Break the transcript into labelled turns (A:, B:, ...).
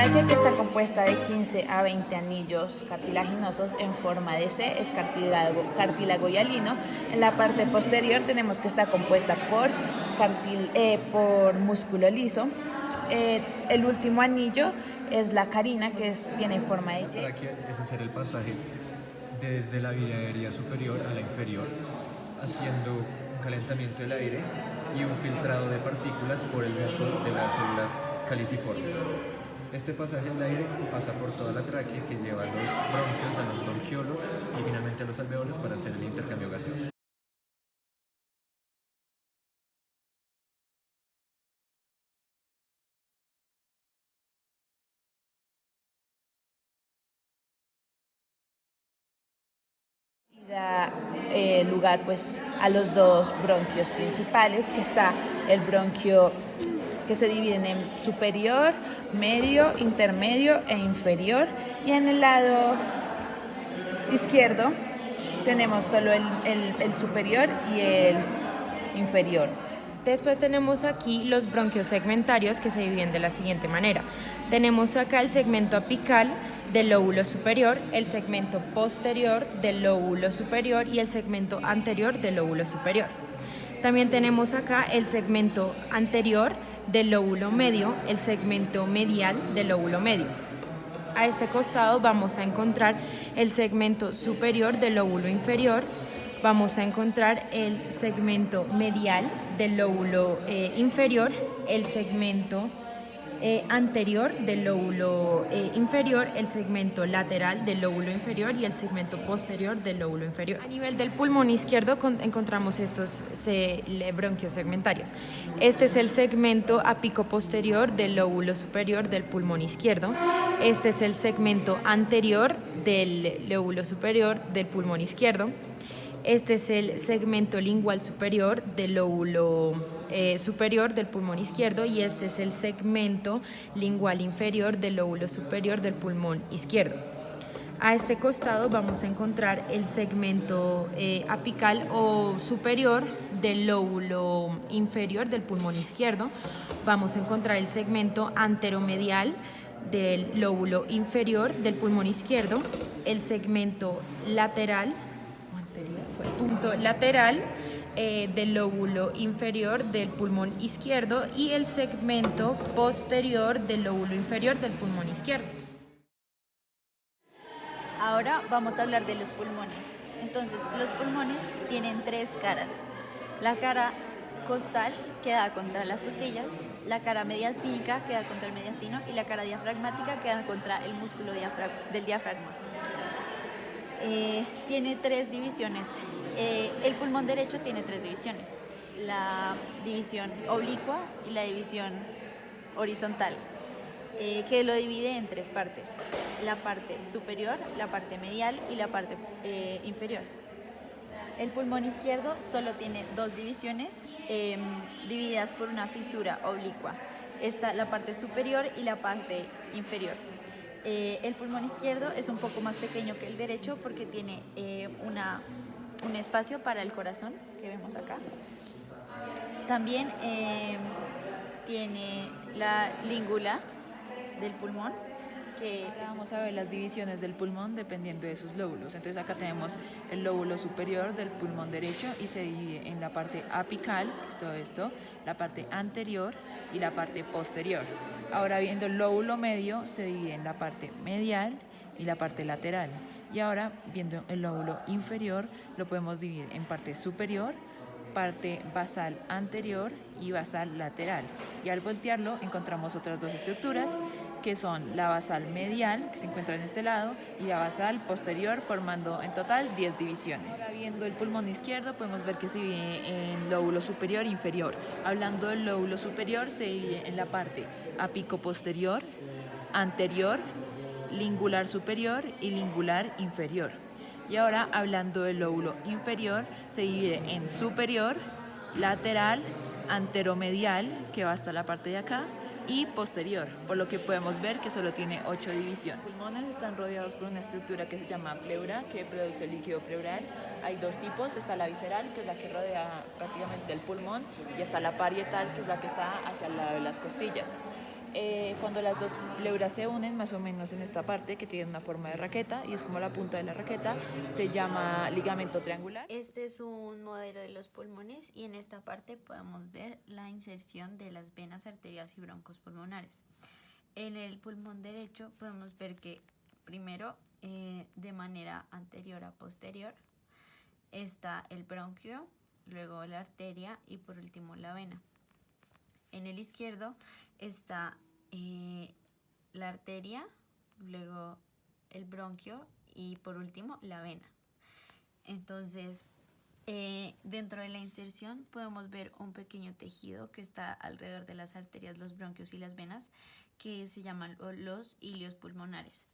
A: tráquea, que está compuesta de 15 a 20 anillos cartilaginosos en forma de C, es cartílago hialino. En la parte posterior tenemos que está compuesta por músculo liso. El último anillo es la carina, que tiene forma de Y.
B: La tráquea es hacer el pasaje desde la vía aérea superior a la inferior, haciendo un calentamiento del aire y un filtrado de partículas por el muco de las células caliciformes. Este pasaje del aire pasa por toda la tráquea, que lleva a los bronquios, a los bronquiolos y finalmente a los alveolos para hacer el intercambio gaseoso.
A: Y da lugar pues a los dos bronquios principales, que está el bronquio que se dividen en superior, medio, intermedio e inferior, y en el lado izquierdo tenemos solo el superior y el inferior.
C: Después tenemos aquí los bronquios segmentarios, que se dividen de la siguiente manera. Tenemos acá el segmento apical del lóbulo superior, el segmento posterior del lóbulo superior y el segmento anterior del lóbulo superior. También tenemos acá el segmento anterior del lóbulo medio, el segmento medial del lóbulo medio. A este costado vamos a encontrar el segmento superior del lóbulo inferior. Vamos a encontrar el segmento medial del lóbulo inferior, el segmento anterior del lóbulo inferior, el segmento lateral del lóbulo inferior y el segmento posterior del lóbulo inferior. A nivel del pulmón izquierdo encontramos estos bronquios segmentarios. Este es el segmento apicoposterior del lóbulo superior del pulmón izquierdo. Este es el segmento anterior del lóbulo superior del pulmón izquierdo. Este es el segmento lingual superior del lóbulo superior del pulmón izquierdo y este es el segmento lingual inferior del lóbulo superior del pulmón izquierdo. A este costado vamos a encontrar el segmento apical o superior del lóbulo inferior del pulmón izquierdo. Vamos a encontrar el segmento anteromedial del lóbulo inferior del pulmón izquierdo, el segmento lateral, punto lateral del lóbulo inferior del pulmón izquierdo y el segmento posterior del lóbulo inferior del pulmón izquierdo.
D: Ahora vamos a hablar de los pulmones. Entonces, los pulmones tienen tres caras. La cara costal, que da contra las costillas, la cara mediastínica, que da contra el mediastino, y la cara diafragmática, que da contra el músculo del diafragma. Tiene tres divisiones. El pulmón derecho tiene tres divisiones: la división oblicua y la división horizontal, que lo divide en tres partes: la parte superior, la parte medial y la parte inferior. El pulmón izquierdo solo tiene dos divisiones divididas por una fisura oblicua. Está la parte superior y la parte inferior. El pulmón izquierdo es un poco más pequeño que el derecho porque tiene un espacio para el corazón, que vemos acá. También tiene la língula del pulmón, que
E: vamos a ver las divisiones del pulmón dependiendo de sus lóbulos. Entonces acá tenemos el lóbulo superior del pulmón derecho y se divide en la parte apical, que es todo esto, la parte anterior y la parte posterior. Ahora, viendo el lóbulo medio, se divide en la parte medial y la parte lateral. Y ahora, viendo el lóbulo inferior, lo podemos dividir en parte superior, parte basal anterior y basal lateral. Y al voltearlo encontramos otras dos estructuras, que son la basal medial, que se encuentra en este lado, y la basal posterior, formando en total 10 divisiones. Ahora, viendo el pulmón izquierdo, podemos ver que se divide en lóbulo superior e inferior. Hablando del lóbulo superior, se divide en la parte apicoposterior, anterior, lingular superior y lingular inferior. Y ahora, hablando del lóbulo inferior, se divide en superior, lateral, anteromedial, que va hasta la parte de acá, y posterior, por lo que podemos ver que solo tiene 8 divisiones. Los pulmones están rodeados por una estructura que se llama pleura, que produce líquido pleural. Hay dos tipos: está la visceral, que es la que rodea prácticamente el pulmón, y está la parietal, que es la que está hacia el lado de las costillas. cuando las dos pleuras se unen, más o menos en esta parte que tiene una forma de raqueta y es como la punta de la raqueta, se llama ligamento triangular.
F: Este es un modelo de los pulmones y en esta parte podemos ver la inserción de las venas, arterias y broncos pulmonares. En el pulmón derecho podemos ver que primero, de manera anterior a posterior, está el bronquio, luego la arteria y por último la vena. En el izquierdo está la arteria, luego el bronquio y por último la vena. Entonces, dentro de la inserción podemos ver un pequeño tejido que está alrededor de las arterias, los bronquios y las venas, que se llaman los hilios pulmonares.